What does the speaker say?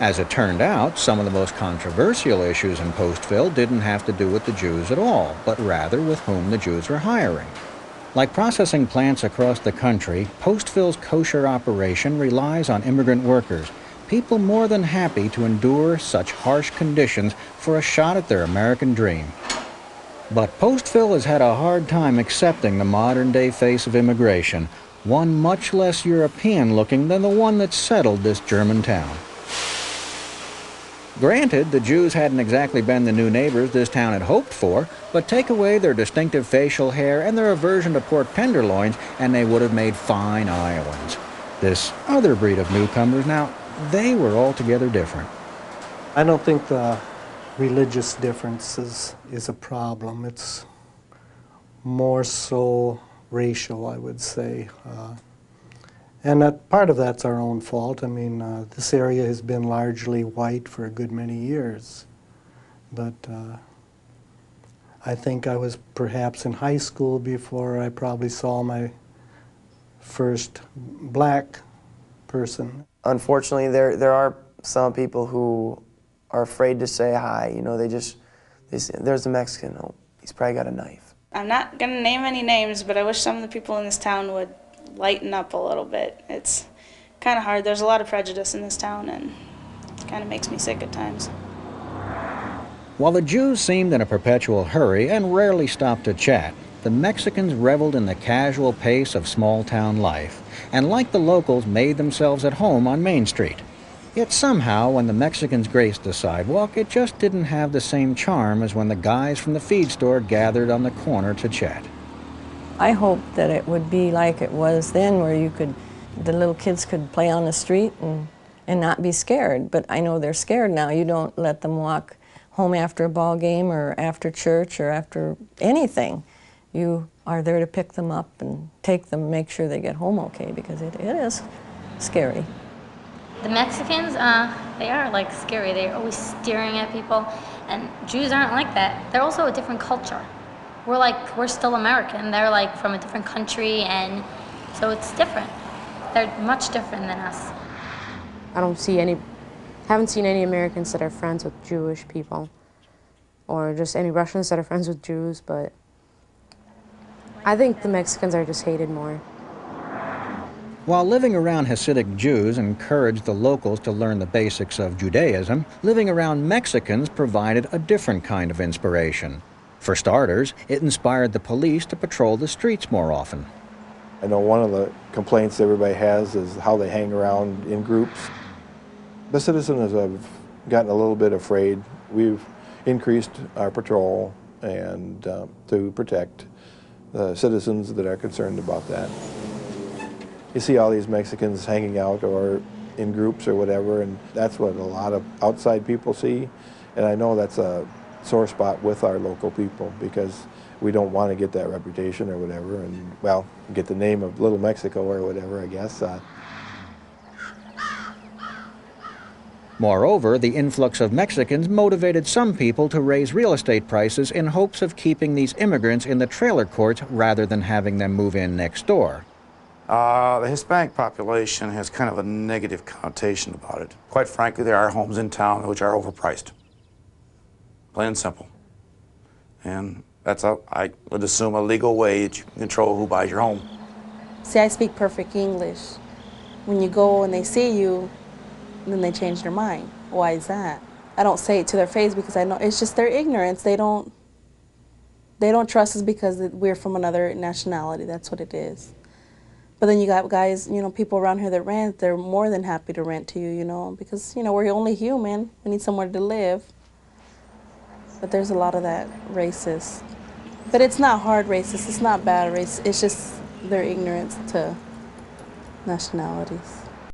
As it turned out, some of the most controversial issues in Postville didn't have to do with the Jews at all, but rather with whom the Jews were hiring. Like processing plants across the country, Postville's kosher operation relies on immigrant workers, people more than happy to endure such harsh conditions for a shot at their American dream. But Postville has had a hard time accepting the modern-day face of immigration, one much less European-looking than the one that settled this German town. Granted, the Jews hadn't exactly been the new neighbors this town had hoped for, but take away their distinctive facial hair and their aversion to pork tenderloins, and they would have made fine Iowans. This other breed of newcomers, now, they were altogether different. I don't think the religious difference is a problem. It's more so racial, I would say. And part of that's our own fault. I mean, this area has been largely white for a good many years. But I think I was perhaps in high school before I probably saw my first black person. Unfortunately, there are some people who are afraid to say hi. You know, they say, there's a Mexican, oh, he's probably got a knife. I'm not going to name any names, but I wish some of the people in this town would lighten up a little bit. It's kind of hard. There's a lot of prejudice in this town, and it kind of makes me sick at times. While the Jews seemed in a perpetual hurry and rarely stopped to chat, the Mexicans reveled in the casual pace of small-town life, and like the locals, made themselves at home on Main Street. Yet somehow, when the Mexicans graced the sidewalk, it just didn't have the same charm as when the guys from the feed store gathered on the corner to chat. I hope that it would be like it was then, where the little kids could play on the street and not be scared. But I know they're scared now. You don't let them walk home after a ball game or after church or after anything. You are there to pick them up and take them, make sure they get home okay, because it is scary. The Mexicans, they are like scary. They're always staring at people, and Jews aren't like that. They're also a different culture. We're still American. They're like from a different country, and so it's different. They're much different than us. Haven't seen any Americans that are friends with Jewish people, or just any Russians that are friends with Jews, but I think the Mexicans are just hated more. While living around Hasidic Jews encouraged the locals to learn the basics of Judaism, living around Mexicans provided a different kind of inspiration. For starters, it inspired the police to patrol the streets more often. I know one of the complaints everybody has is how they hang around in groups. The citizens have gotten a little bit afraid. We've increased our patrol and to protect the citizens that are concerned about that. You see all these Mexicans hanging out or in groups or whatever, and that's what a lot of outside people see. And I know that's a sore spot with our local people, because we don't want to get that reputation or whatever, and, well, get the name of Little Mexico or whatever, I guess. Moreover, the influx of Mexicans motivated some people to raise real estate prices in hopes of keeping these immigrants in the trailer courts rather than having them move in next door. The Hispanic population has kind of a negative connotation about it. Quite frankly, there are homes in town which are overpriced. Plain and simple. And that's, I would assume, a legal way that you can control who buys your home. See, I speak perfect English. When you go and they see you, then they change their mind. Why is that? I don't say it to their face because I know it's just their ignorance. They don't trust us because we're from another nationality. That's what it is. But then you got guys, you know, people around here that rent, they're more than happy to rent to you, you know, because, you know, we're only human. We need somewhere to live. But there's a lot of that racist. But it's not hard racist. It's not bad racist. It's just their ignorance to nationalities.